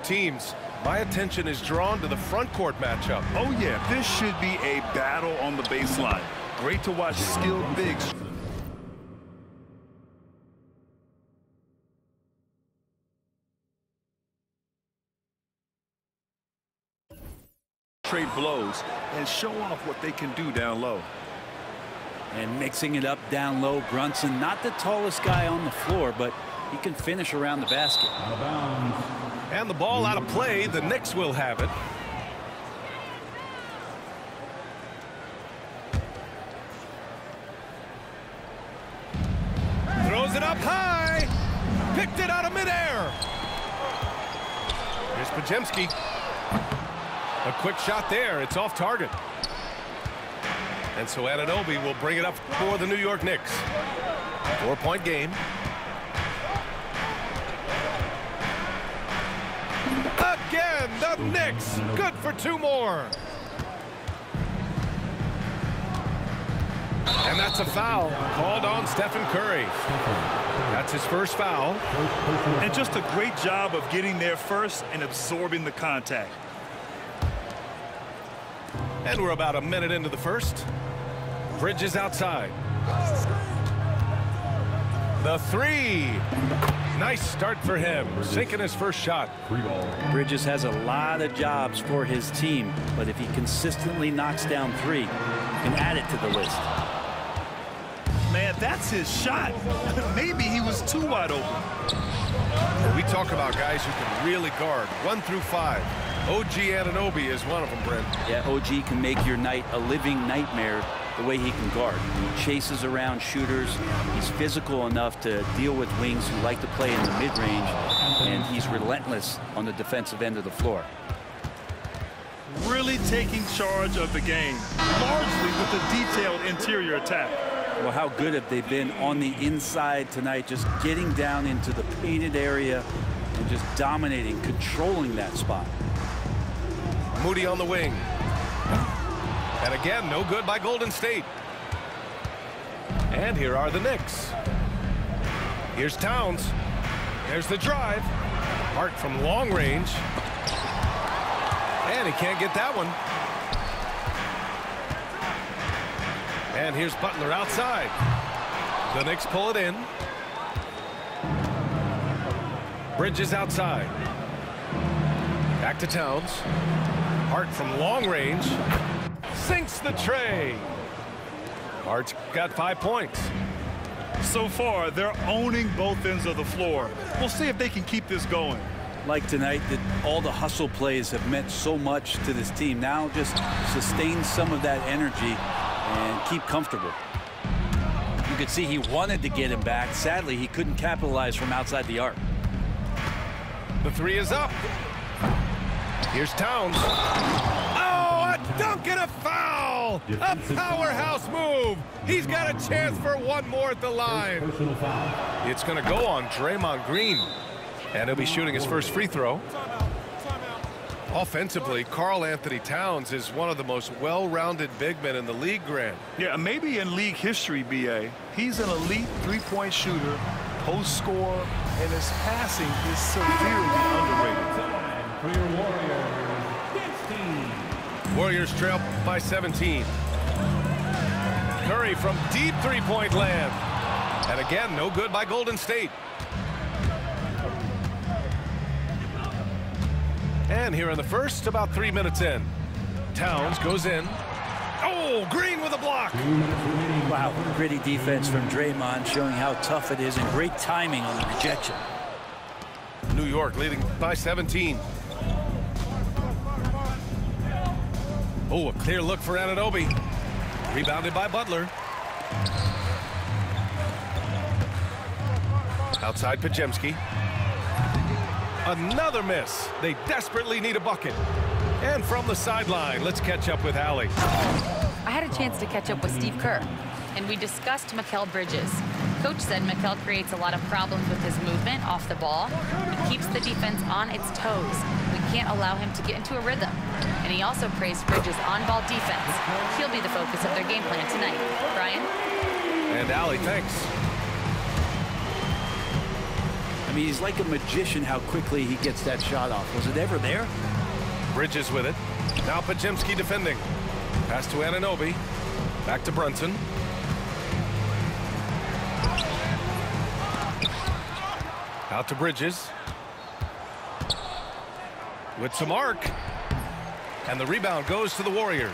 teams. My attention is drawn to the front court matchup. Oh yeah, this should be a battle on the baseline. Great to watch skilled bigs. Trade blows and show off what they can do down low. And mixing it up down low, Brunson, not the tallest guy on the floor, but he can finish around the basket. And the ball out of play. The Knicks will have it. Throws it up high. Picked it out of midair. Here's Pajemski. A quick shot there. It's off target. And so Anunoby will bring it up for the New York Knicks. 4-point game. Again, the Knicks. Good for 2 more. And that's a foul called on Stephen Curry. That's his first foul. And just a great job of getting there first and absorbing the contact. And we're about a minute into the first. Bridges outside. The 3. Nice start for him. Sinking his first shot. Bridges has a lot of jobs for his team, but if he consistently knocks down 3, he can add it to the list. Man, that's his shot. Maybe he was too wide open. We talk about guys who can really guard 1 through 5. OG Anunoby is one of them, Brent. Yeah, OG can make your night a living nightmare the way he can guard. He chases around shooters. He's physical enough to deal with wings who like to play in the mid-range, and he's relentless on the defensive end of the floor. Really taking charge of the game, largely with a detailed interior attack. Well, how good have they been on the inside tonight, just getting down into the painted area and just dominating, controlling that spot. Moody on the wing. And again, no good by Golden State. And here are the Knicks. Here's Towns. There's the drive. Hart from long range. And he can't get that one. And here's Butler outside. The Knicks pull it in. Bridges outside. Back to Towns. Hart from long range. Sinks the tray. Hart's got 5 points. So far, they're owning both ends of the floor. We'll see if they can keep this going. Like tonight, that all the hustle plays have meant so much to this team. Now just sustain some of that energy and keep comfortable. You could see he wanted to get him back. Sadly, he couldn't capitalize from outside the arc. The 3 is up. Here's Towns. Oh, a dunk and a foul! A powerhouse move. He's got a chance for 1 more at the line. It's going to go on Draymond Green. And he'll be shooting his first free throw. Offensively, Karl Anthony Towns is one of the most well-rounded big men in the league, Grant. Yeah, maybe in league history, B.A. He's an elite 3-point shooter, post scorer, and his passing is severely underrated. Warriors trail by 17. Curry from deep 3-point land. And again, no good by Golden State. And here in the first, about 3 minutes in. Towns goes in. Oh, Green with a block. Wow, gritty defense from Draymond, showing how tough it is, and great timing on the rejection. New York leading by 17. Oh, a clear look for Anunoby. Rebounded by Butler. Outside Pajemski. Another miss. They desperately need a bucket. And from the sideline, let's catch up with Allie. I had a chance to catch up with Steve Kerr, and we discussed Mikal Bridges. Coach said Mikal creates a lot of problems with his movement off the ball. He keeps the defense on its toes. We can't allow him to get into a rhythm. And he also praised Bridges' on-ball defense. He'll be the focus of their game plan tonight. Brian? And Allie, thanks. mean, he's like a magician how quickly he gets that shot off. Was it ever there? Bridges with it. Now Pajemski defending. Pass to Anunoby. Back to Brunson. Out to Bridges. With some arc. And the rebound goes to the Warriors.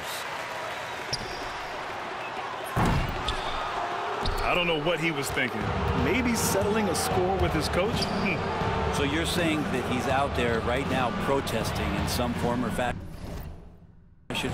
I don't know what he was thinking. Maybe settling a score with his coach? So you're saying that he's out there right now protesting in some form or fashion?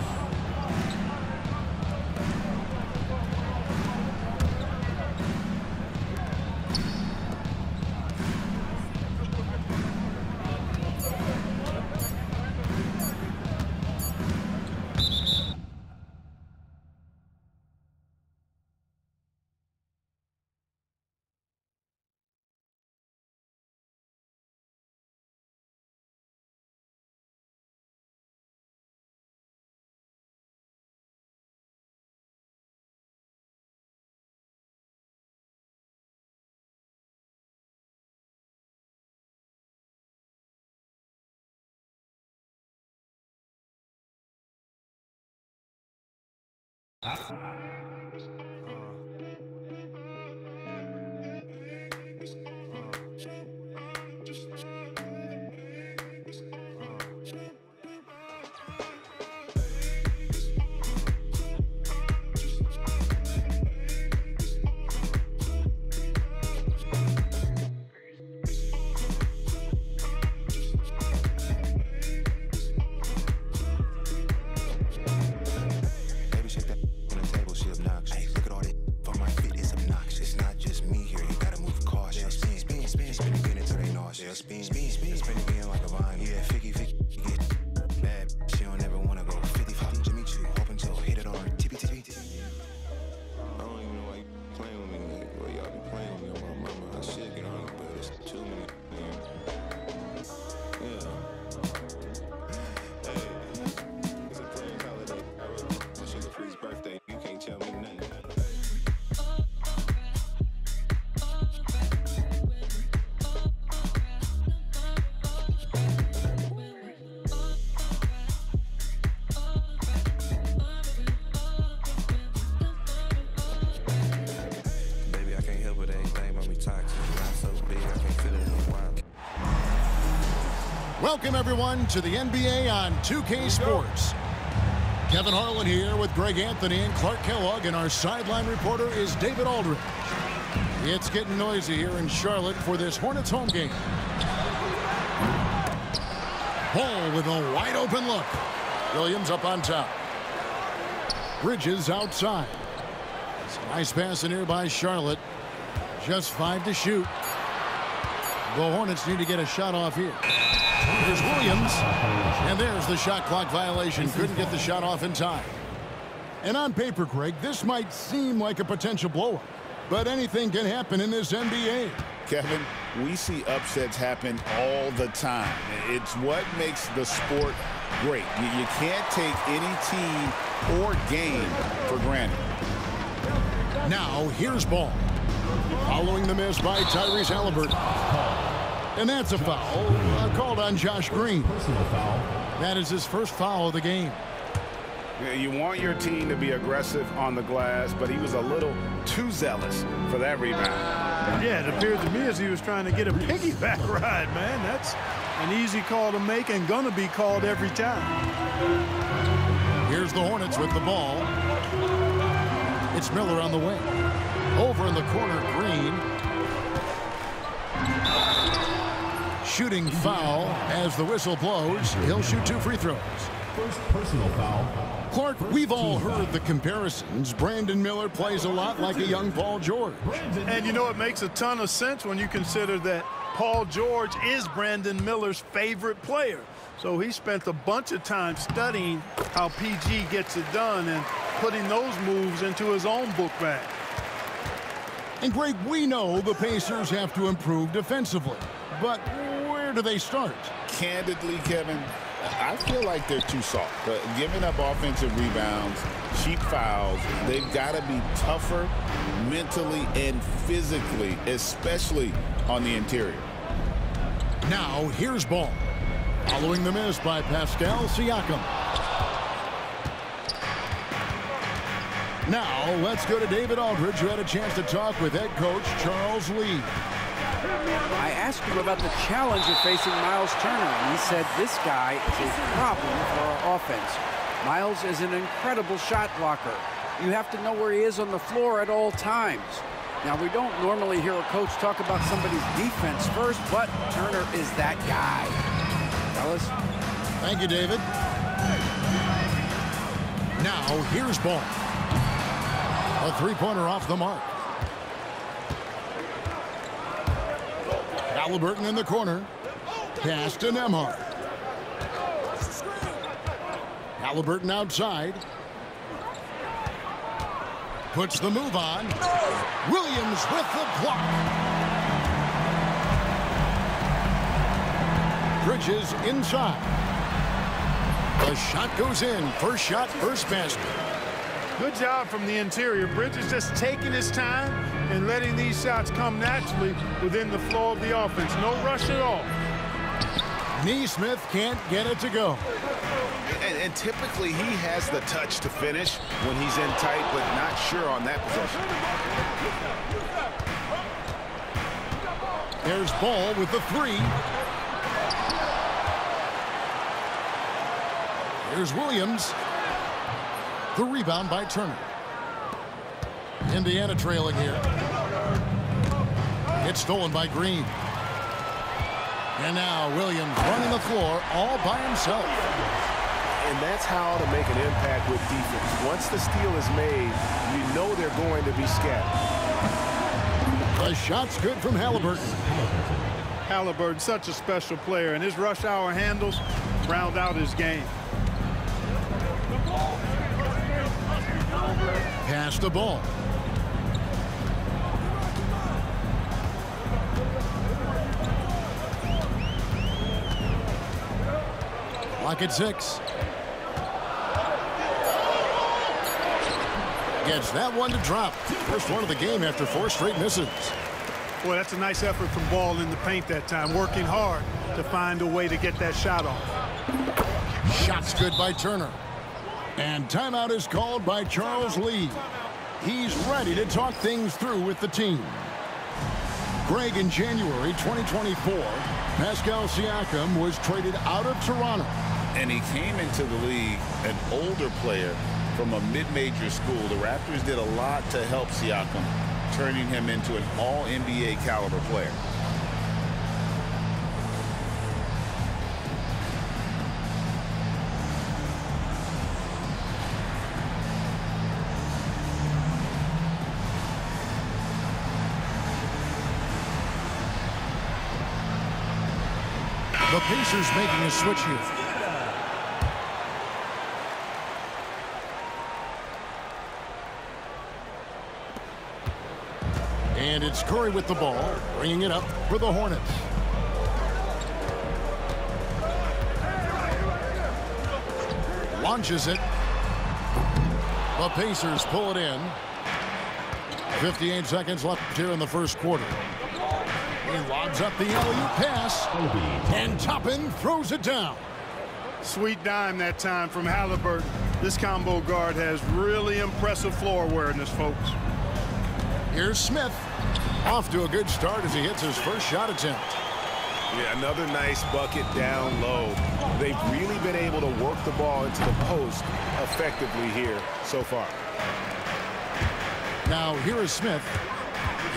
Welcome, everyone, to the NBA on 2K Sports. Kevin Harlan here with Greg Anthony and Clark Kellogg, and our sideline reporter is David Aldridge. It's getting noisy here in Charlotte for this Hornets home game. Ball with a wide open look. Williams up on top. Bridges outside. Nice pass in here by Charlotte. Just 5 to shoot. The Hornets need to get a shot off here. Here's Williams, and there's the shot clock violation. Couldn't get the shot off in time. And on paper, Greg, this might seem like a potential blowout, but anything can happen in this NBA. Kevin, we see upsets happen all the time. It's what makes the sport great. You can't take any team or game for granted. Now, here's ball. Following the miss by Tyrese Halliburton. And that's a foul called on Josh Green. That is his first foul of the game. You want your team to be aggressive on the glass, but he was a little too zealous for that rebound. Yeah, it appeared to me as he was trying to get a piggyback ride, man. That's an easy call to make and gonna be called every time. Here's the Hornets with the ball. It's Miller on the wing. Over in the corner, Green. Shooting foul as the whistle blows. He'll shoot 2 free throws. First personal foul. Clark, we've all heard the comparisons. Brandon Miller plays a lot like a young Paul George. And you know, it makes a ton of sense when you consider that Paul George is Brandon Miller's favorite player. So he spent a bunch of time studying how PG gets it done and putting those moves into his own book bag. And Greg, we know the Pacers have to improve defensively, but where do they start? Candidly, Kevin, I feel like they're too soft. Giving up offensive rebounds, cheap fouls, they've got to be tougher mentally and physically, especially on the interior. Now here's ball. Following the miss by Pascal Siakam. Now let's go to David Aldridge, who had a chance to talk with head coach Charles Lee. I asked him about the challenge of facing Miles Turner, and he said this guy is a problem for our offense. Miles is an incredible shot blocker. You have to know where he is on the floor at all times. Now, we don't normally hear a coach talk about somebody's defense first, but Turner is that guy. Fellas? Thank you, David. Now here's ball. A three-pointer off the mark. Halliburton in the corner. Pass to Nembhard. Halliburton outside. Puts the move on. Williams with the block. Bridges inside. The shot goes in. First shot, first basket. Good job from the interior. Bridges just taking his time and letting these shots come naturally within the flow of the offense. No rush at all. Neesmith can't get it to go. And typically he has the touch to finish when he's in tight, but not sure on that possession. There's Ball with the three. Here's Williams. The rebound by Turner. Indiana trailing here. It's stolen by Green. And now Williams running the floor all by himself. And that's how to make an impact with defense. Once the steal is made, you know they're going to be scattered. The shot's good from Halliburton. Halliburton, such a special player, and his rush hour handles round out his game. Pass the ball. Clock at 6. Gets that one to drop. First one of the game after 4 straight misses. Boy, that's a nice effort from Ball in the paint that time, working hard to find a way to get that shot off. Shot's good by Turner. And timeout is called by Charles Lee. He's ready to talk things through with the team. Greg, in January 2024, Pascal Siakam was traded out of Toronto. And he came into the league an older player from a mid-major school. The Raptors did a lot to help Siakam, turning him into an all-NBA caliber player. The Pacers making a switch here. And it's Curry with the ball, bringing it up for the Hornets. Launches it. The Pacers pull it in. 58 seconds left here in the first quarter. He lobs up the alley-oop pass, and Toppin throws it down. Sweet dime that time from Halliburton. This combo guard has really impressive floor awareness, folks. Here's Smith. Off to a good start as he hits his first shot attempt. Yeah, another nice bucket down low. They've really been able to work the ball into the post effectively here so far. Now here is Smith.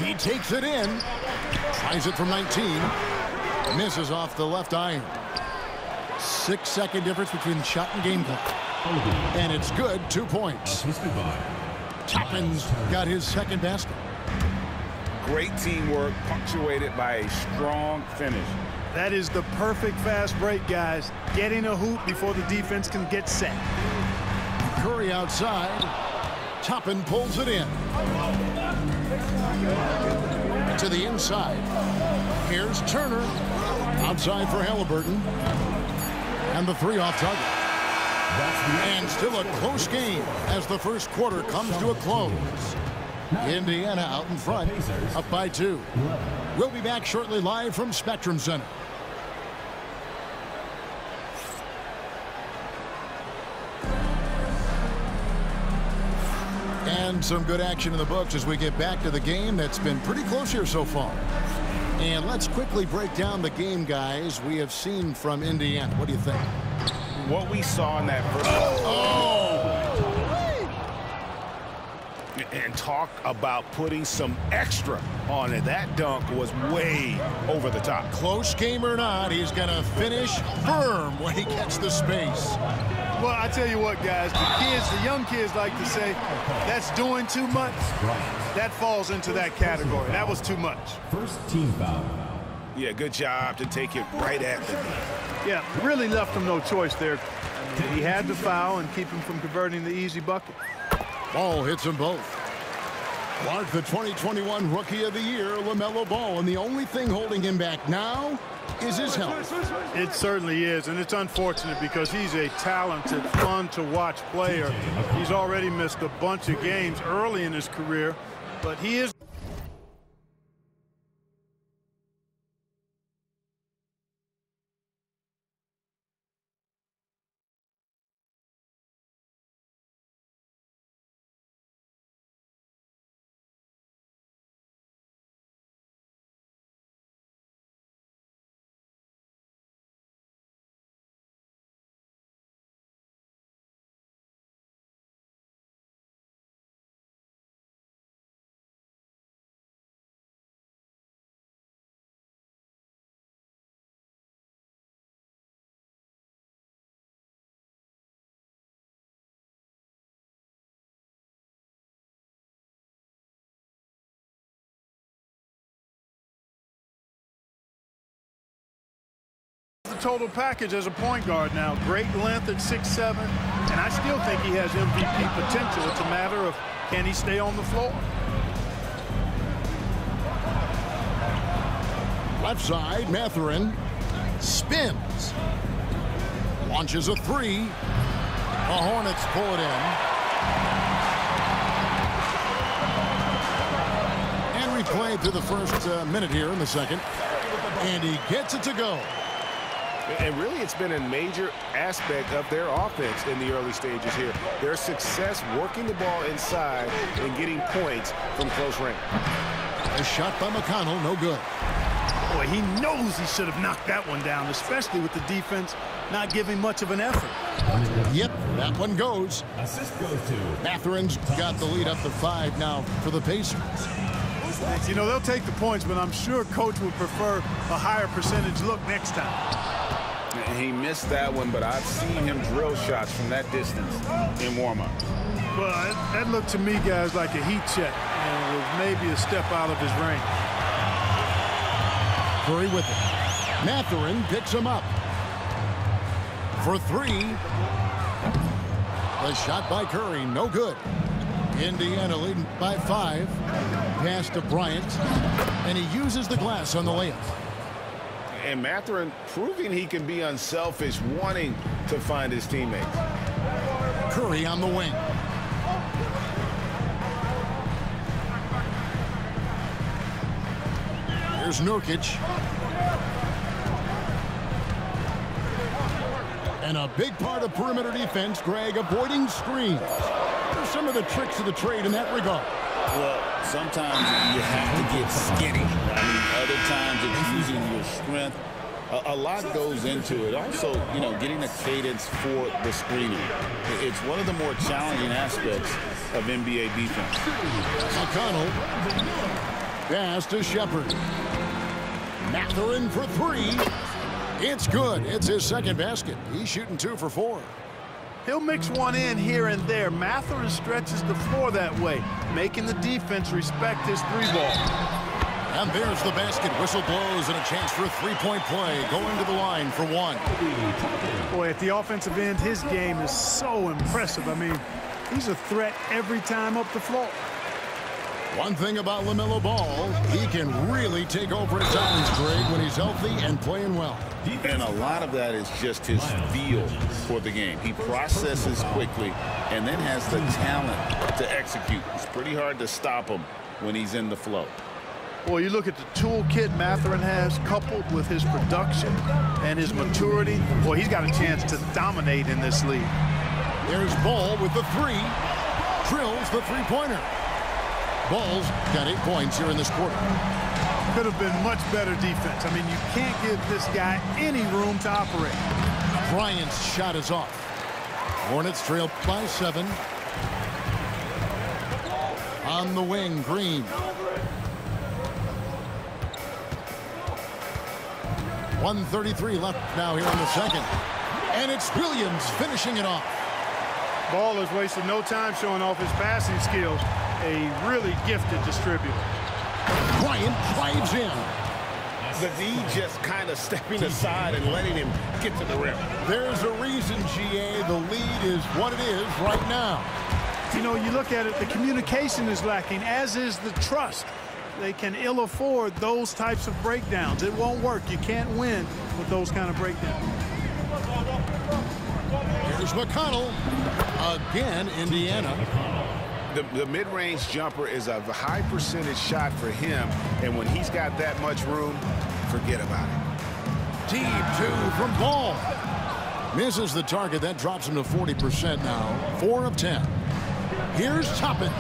He takes it in. Tries it from 19. Misses off the left iron. 6-second difference between shot and game clock. And it's good, 2 points. Toppin's got his second basket. Great teamwork, punctuated by a strong finish. That is the perfect fast break, guys. Getting a hoop before the defense can get set. Curry outside. Toppin pulls it in. To the inside. Here's Turner. Outside for Halliburton. And the three off target. And still a close game as the first quarter comes to a close. Indiana out in front, up by 2. We'll be back shortly live from Spectrum Center. And some good action in the books as we get back to the game that's been pretty close here so far. And let's quickly break down the game, guys, we have seen from Indiana. What do you think? What we saw in that first... And talk about putting some extra on it. That dunk was way over the top. Close game or not, he's going to finish firm when he gets the space. Well, I tell you what, guys, the young kids like to say, that's doing too much. That falls into that category. That was too much. First team foul. Yeah, good job to take it right at the knee. Yeah, really left him no choice there. I mean, he had to foul and keep him from converting the easy bucket. Ball hits them both. Clark, the 2021 Rookie of the Year, LaMelo Ball, and the only thing holding him back now is his health. It certainly is, and it's unfortunate because he's a talented, fun-to-watch player. He's already missed a bunch of games early in his career, but he is... the total package as a point guard now. Great length at 6'7", and I still think he has MVP potential. It's a matter of, can he stay on the floor? Left side, Mathurin spins. Launches a three. The Hornets pull it in. And replay through the first minute here in the second. And he gets it to go. And really, it's been a major aspect of their offense in the early stages here. Their success working the ball inside and getting points from close range. A shot by McConnell, no good. Boy, he knows he should have knocked that one down, especially with the defense not giving much of an effort. Yep, that one goes. Assist goes to Mathurin's got the lead up to 5 now for the Pacers. You know, they'll take the points, but I'm sure Coach would prefer a higher percentage look next time. He missed that one, but I've seen him drill shots from that distance in warm-up. Well, that looked to me, guys, like a heat check, and it was maybe a step out of his range. Curry with it. Mathurin picks him up. For 3. The shot by Curry, no good. Indiana leading by 5. Pass to Bryant, and he uses the glass on the layup. And Mathurin proving he can be unselfish, wanting to find his teammates. Curry on the wing. Here's Nurkic. And a big part of perimeter defense, Greg, avoiding screens. What are some of the tricks of the trade in that regard? Well, sometimes you have to get skinny. I mean, other times it's using your strength. A lot goes into it. Also, you know, getting a cadence for the screening. It's one of the more challenging aspects of NBA defense. McConnell. Pass to Shepard. Mathurin for 3. It's good. It's his second basket. He's shooting 2 for 4. He'll mix one in here and there. Mathurin stretches the floor that way, making the defense respect his 3-ball. And there's the basket. Whistle blows and a chance for a 3-point play. Going to the line for 1. Boy, at the offensive end, his game is so impressive. I mean, he's a threat every time up the floor. One thing about LaMelo Ball, he can really take over at times, Greg, when he's healthy and playing well. And a lot of that is just his feel for the game. He processes quickly and then has the talent to execute. It's pretty hard to stop him when he's in the flow. Well, you look at the toolkit Mathurin has, coupled with his production and his maturity. Boy, he's got a chance to dominate in this league. There's Ball with the 3. drills the three-pointer. Bulls got 8 points here in this quarter. Could have been much better defense. I mean, you can't give this guy any room to operate. Bryant's shot is off. Hornets trail by 7. On the wing, Green. 1:33 left now here in the second. And it's Williams finishing it off. Ball has wasted no time showing off his passing skills. A really gifted distributor. Bryant drives in. The D just kind of stepping aside and letting him get to the rim. There's a reason, GA, the lead is what it is right now. You know, you look at it, the communication is lacking, as is the trust. They can ill afford those types of breakdowns. It won't work. You can't win with those kind of breakdowns. Here's McConnell. Again, Indiana. The mid-range jumper is a high percentage shot for him, and when he's got that much room, forget about it. Deep 2 from Ball. Misses the target. That drops him to 40% now. 4 of 10. Here's Toppin.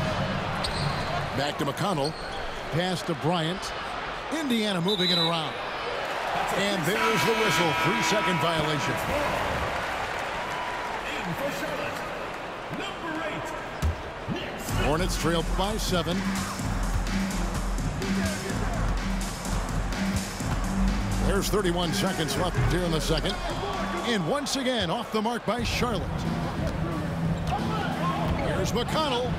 Back to McConnell. Pass to Bryant. Indiana moving it around. And there's the whistle. 3-second violation. Hornets trail by 7. There's 31 seconds left here in the second. And once again, off the mark by Charlotte. Here's McConnell.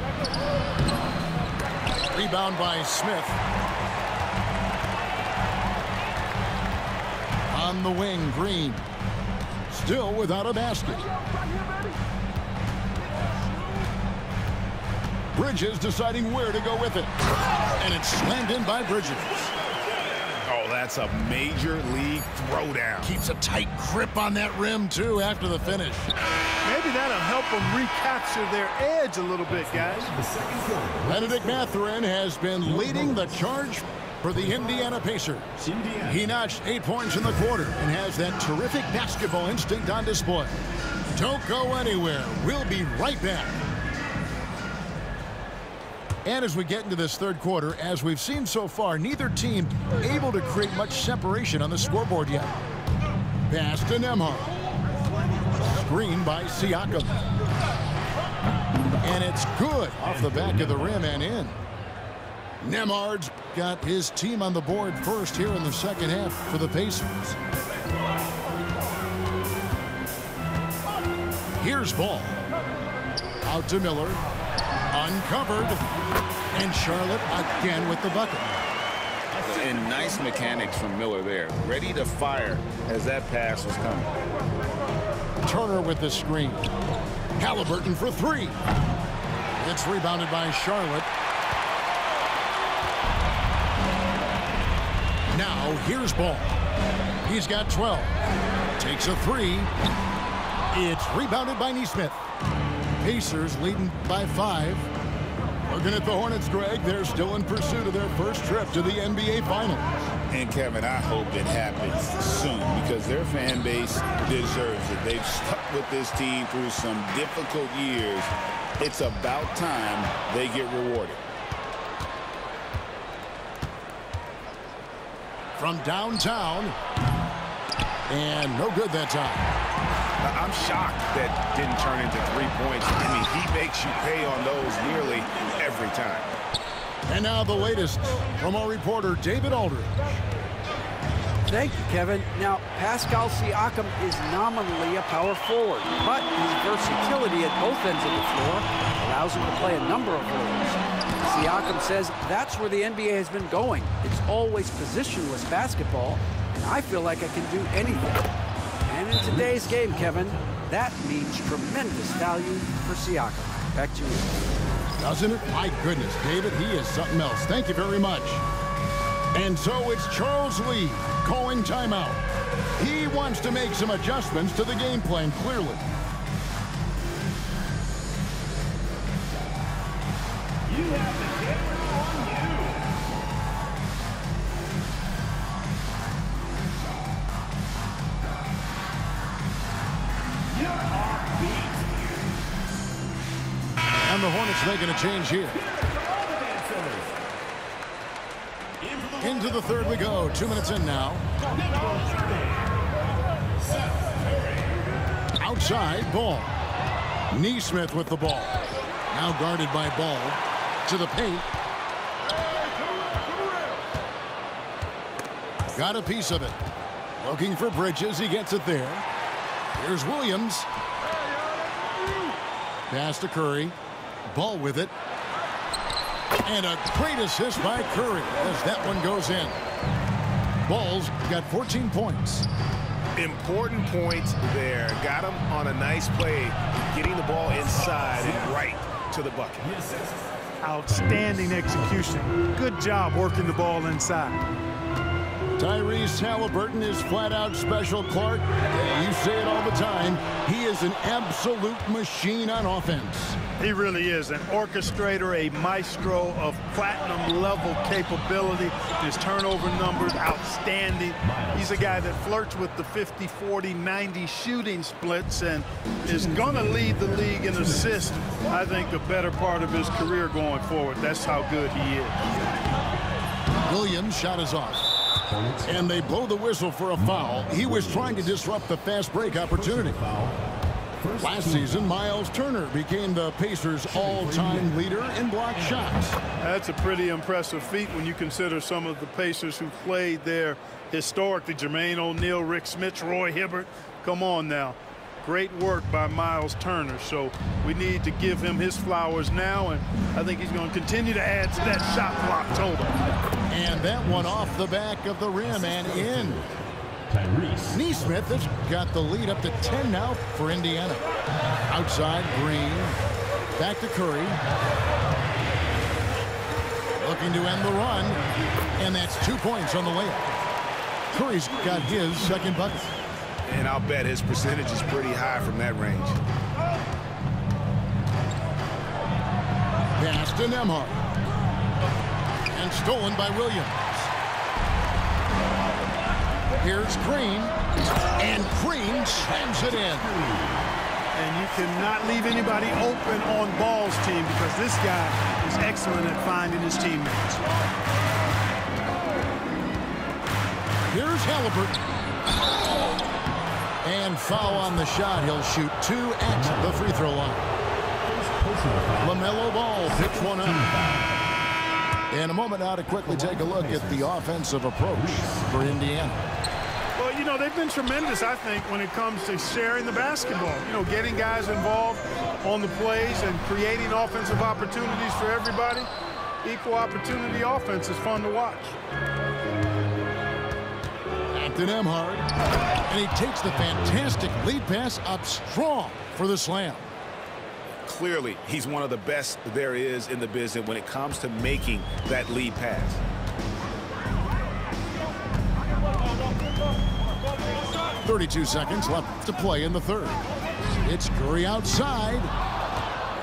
Rebound by Smith. On the wing, Green. Still without a basket. Bridges deciding where to go with it. And it's slammed in by Bridges. Oh, that's a major league throwdown. Keeps a tight grip on that rim, too, after the finish. Maybe that'll help them recapture their edge a little bit, guys. Benedict Mathurin has been leading the charge for the Indiana Pacers. He notched 8 points in the quarter and has that terrific basketball instinct on display. Don't go anywhere. We'll be right back. And as we get into this third quarter, as we've seen so far, neither team able to create much separation on the scoreboard yet. Pass to Nembhard. Screen by Siakam. And it's good off the back of the rim and in. Nembhard's got his team on the board first here in the second half for the Pacers. Here's Ball. Out to Miller. Uncovered. And Charlotte again with the bucket. And nice mechanics from Miller there. Ready to fire as that pass was coming. Turner with the screen. Halliburton for 3. It's rebounded by Charlotte. Now here's Ball. He's got 12. Takes a 3. It's rebounded by Nesmith. Pacers leading by 5. Looking at the Hornets, Greg, they're still in pursuit of their first trip to the NBA Finals. And, Kevin, I hope it happens soon because their fan base deserves it. They've stuck with this team through some difficult years. It's about time they get rewarded. From downtown. And no good that time. I'm shocked that didn't turn into 3 points. I mean, he makes you pay on those nearly every time. And now the latest from our reporter, David Aldridge. Thank you, Kevin. Now, Pascal Siakam is nominally a power forward, but his versatility at both ends of the floor allows him to play a number of roles. Siakam says that's where the NBA has been going. It's always positionless basketball, and I feel like I can do anything. And in today's game, Kevin, that means tremendous value for Siakam. Back to you. Doesn't it? My goodness, David, he is something else. Thank you very much. And so it's Charles Lee calling timeout. He wants to make some adjustments to the game plan, clearly. You have the camera on you. Your heart beats. And And the Hornets making a change here. Into the third we go. 2 minutes in now. Outside, Ball. Neesmith with the ball. Now guarded by Ball. To the paint. Got a piece of it. Looking for Bridges. He gets it there. Here's Williams. Pass to Curry. Ball with it. And a great assist by Curry as that one goes in. Ball's got 14 points. Important points there. Got him on a nice play, getting the ball inside and right to the bucket. Outstanding execution. Good job working the ball inside. Tyrese Halliburton is flat-out special, Clark. You say it all the time. He is an absolute machine on offense. He really is an orchestrator, a maestro of platinum-level capability. His turnover numbers, outstanding. He's a guy that flirts with the 50, 40, 90 shooting splits and is going to lead the league in assists, I think, the better part of his career going forward. That's how good he is. Williams' shot is off. And they blow the whistle for a foul. He was trying to disrupt the fast break opportunity. Last season, Miles Turner became the Pacers' all-time leader in block shots. That's a pretty impressive feat when you consider some of the Pacers who played there historically. Jermaine O'Neal, Rick Smits, Roy Hibbert. Come on now. Great work by Miles Turner. So we need to give him his flowers now, and I think he's going to continue to add to that shot clock total. And that one off the back of the rim and in. Neesmith has got the lead up to 10 now for Indiana. Outside, Green. Back to Curry. Looking to end the run. And that's 2 points on the layup. Curry's got his second bucket. And I'll bet his percentage is pretty high from that range. Pass to Nembhard. And stolen by Williams. Here's Green. And Green slams it in. And you cannot leave anybody open on Ball's team because this guy is excellent at finding his teammates. Here's Halliburton. And foul on the shot. He'll shoot 2 at the free throw line. LaMelo Ball picks one up. In a moment now to quickly take a look at the offensive approach for Indiana. Well, you know, they've been tremendous, I think, when it comes to sharing the basketball. You know, getting guys involved on the plays and creating offensive opportunities for everybody. Equal opportunity offense is fun to watch. To Nembhard, and he takes the fantastic lead pass up strong for the slam. Clearly, he's one of the best there is in the business when it comes to making that lead pass. .32 seconds left to play in the third. It's Curry outside.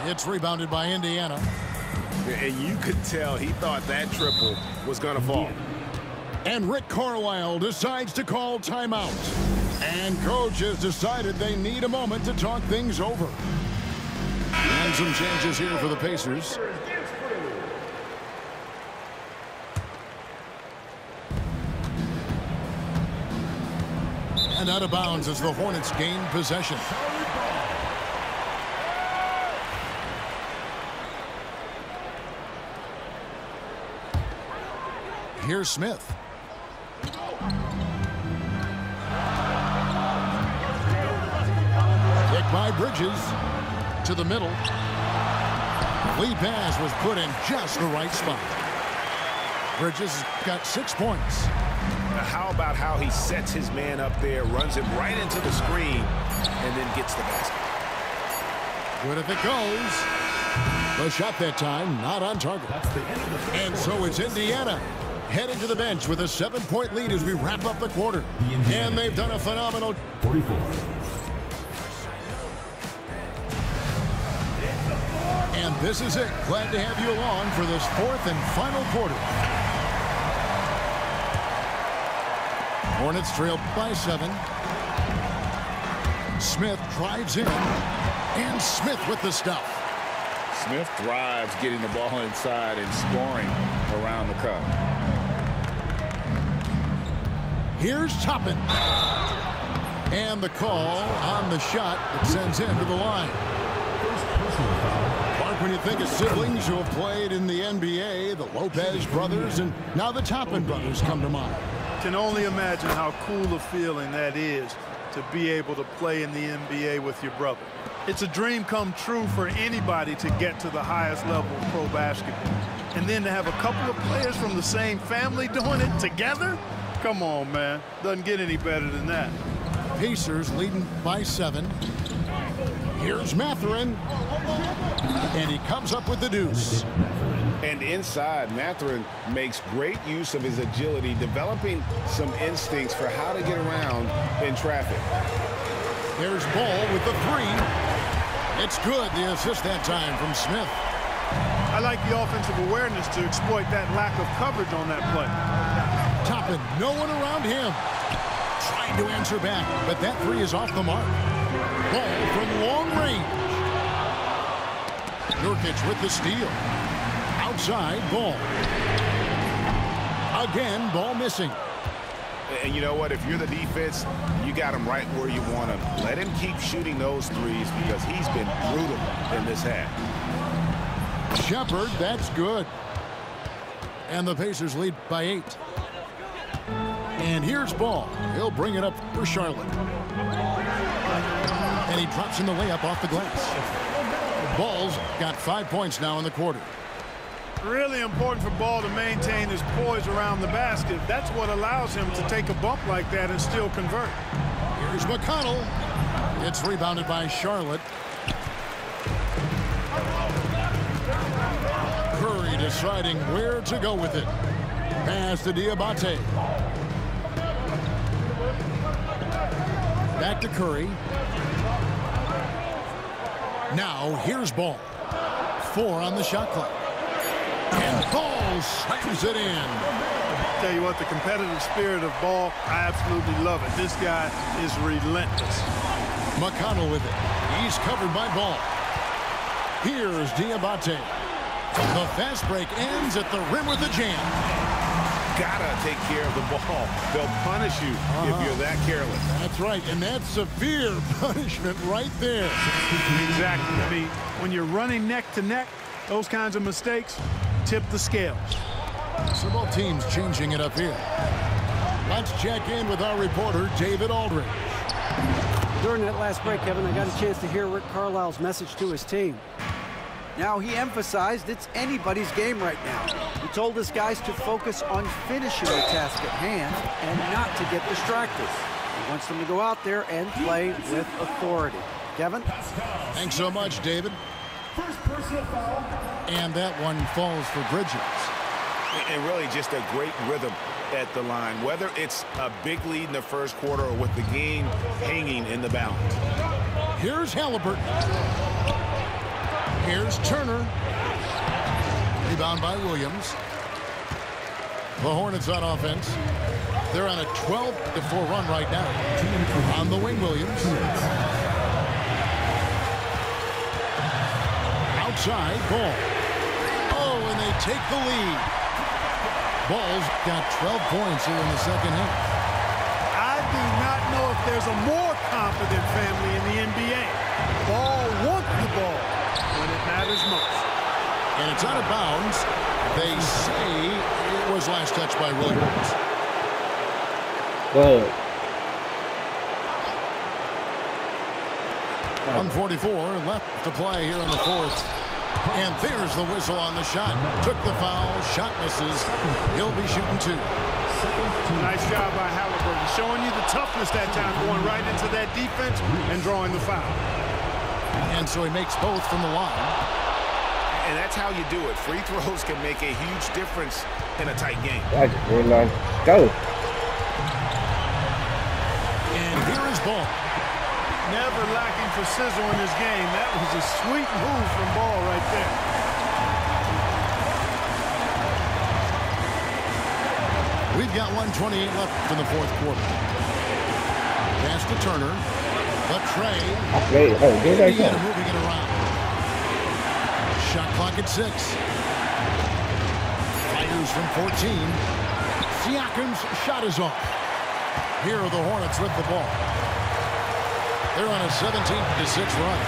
It's rebounded by Indiana. And you could tell he thought that triple was going to fall. And Rick Carlisle decides to call timeout. And coach has decided they need a moment to talk things over. And some changes here for the Pacers. And out of bounds as the Hornets gain possession. Here's Smith. Kick by Bridges to the middle. Lead pass was put in just the right spot. Bridges got 6 points. Now how about how he sets his man up there, runs him right into the screen, and then gets the basket. Good if it goes. The shot that time, not on target. And so it's Indiana heading to the bench with a 7-point lead as we wrap up the quarter. And they've done a phenomenal 44. And this is it. Glad to have you along for this fourth and final quarter. Hornets trail by 7. Smith drives in. And Smith with the stuff. Smith thrives getting the ball inside and scoring around the cup. Here's Toppin. And the call on the shot that sends him to the line. Mark, when you think of siblings who have played in the NBA, the Lopez brothers and now the Toppin brothers come to mind. Can only imagine how cool a feeling that is to be able to play in the NBA with your brother. It's a dream come true for anybody to get to the highest level of pro basketball. And then to have a couple of players from the same family doing it together? Come on, man. Doesn't get any better than that. Pacers leading by 7. Here's Mathurin. And he comes up with the deuce. And inside, Mathurin makes great use of his agility, developing some instincts for how to get around in traffic. There's Ball with the 3. It's good, the assist that time from Smith. I like the offensive awareness to exploit that lack of coverage on that play. Toppin, no one around him. Trying to answer back, but that 3 is off the mark. Ball from long range. Nurkic with the steal. Outside, Ball. Again, Ball missing. And you know what? If you're the defense, you got him right where you want him. Let him keep shooting those threes because he's been brutal in this half. Shepard, that's good. And the Pacers lead by 8. And here's Ball. He'll bring it up for Charlotte. And he drops in the layup off the glass. Ball's got 5 points now in the quarter. Really important for Ball to maintain his poise around the basket. That's what allows him to take a bump like that and still convert. Here's McConnell. It's rebounded by Charlotte. Curry deciding where to go with it. Pass to Diabate. Back to Curry. Now here's Ball. 4 on the shot clock. And Ball slams it in. Tell you what, the competitive spirit of Ball, I absolutely love it. This guy is relentless. McConnell with it. He's covered by Ball. Here's Diabate. The fast break ends at the rim with a jam. Gotta take care of the ball. They'll punish you if you're that careless. That's right, and that's severe punishment right there. Exactly. I mean, when you're running neck to neck, those kinds of mistakes tip the scales. So both teams changing it up here. Let's check in with our reporter, David Aldridge. During that last break, Kevin, I got a chance to hear Rick Carlisle's message to his team. Now, he emphasized it's anybody's game right now. He told his guys to focus on finishing the task at hand and not to get distracted. He wants them to go out there and play with authority. Kevin? Thanks so much, David. And that one falls for Bridges. And really just a great rhythm at the line, whether it's a big lead in the first quarter or with the game hanging in the balance. Here's Halliburton. Here's Turner. Rebound by Williams. The Hornets on offense. They're on a 12-4 run right now. On the wing, Williams. Outside, Ball. Oh, and they take the lead. Ball's got 12 points here in the second half. I do not know if there's a more confident family in the NBA. Ball wants the ball when it matters most. And it's out of bounds. They say it was last touched by Williams. Whoa. 1:44 left to play here in the fourth. And there's the whistle on the shot. Took the foul. Shot misses. He'll be shooting 2. Nice job by Halliburton. Showing you the toughness that time, going right into that defense and drawing the foul. And so he makes both from the line. And that's how you do it. Free throws can make a huge difference in a tight game. That's really nice. Go. And here is Ball. Never lacking for sizzle in his game. That was a sweet move from Ball right there. We've got 1:28 left in the fourth quarter. Pass to Turner. But Trey. Great. Oh, good right there. Moving it around. Shot clock at 6. Fires from 14. Siakam's shot is off. Here are the Hornets with the ball. They're on a 17-6 run.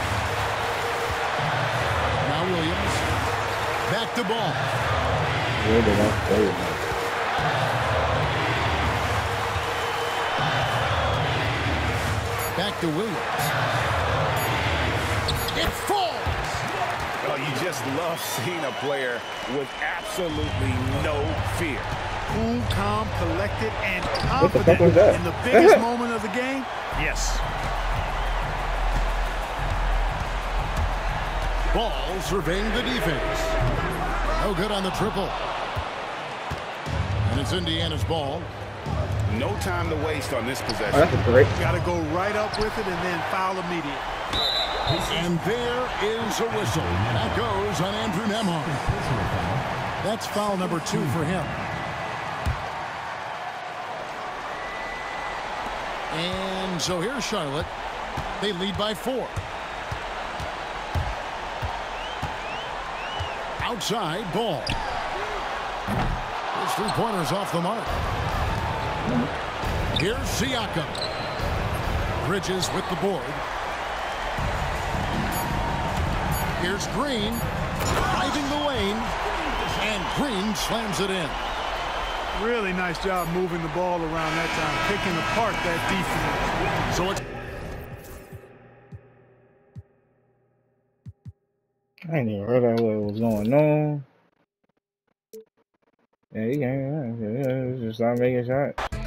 Now Williams. Back to ball. Back to Williams. It falls. Oh, you just love seeing a player with absolutely no fear. Cool, calm, collected, and confident in the biggest moment of the game. Yes. Ball surveying the defense. No good on the triple. And it's Indiana's ball. No time to waste on this possession. Got to go right up with it and then foul immediate. And there is a whistle. That goes on Andrew Nembhard. That's foul number 2 for him. And so here's Charlotte. They lead by 4. Outside, ball. His 3-pointers off the mark. Here's Siakam. Bridges with the board. Here's Green. Driving the lane. And Green slams it in. Really nice job moving the ball around that time, picking apart that defense. So it's... I didn't even realize what was going on. Yeah, he can't. Just start making shots.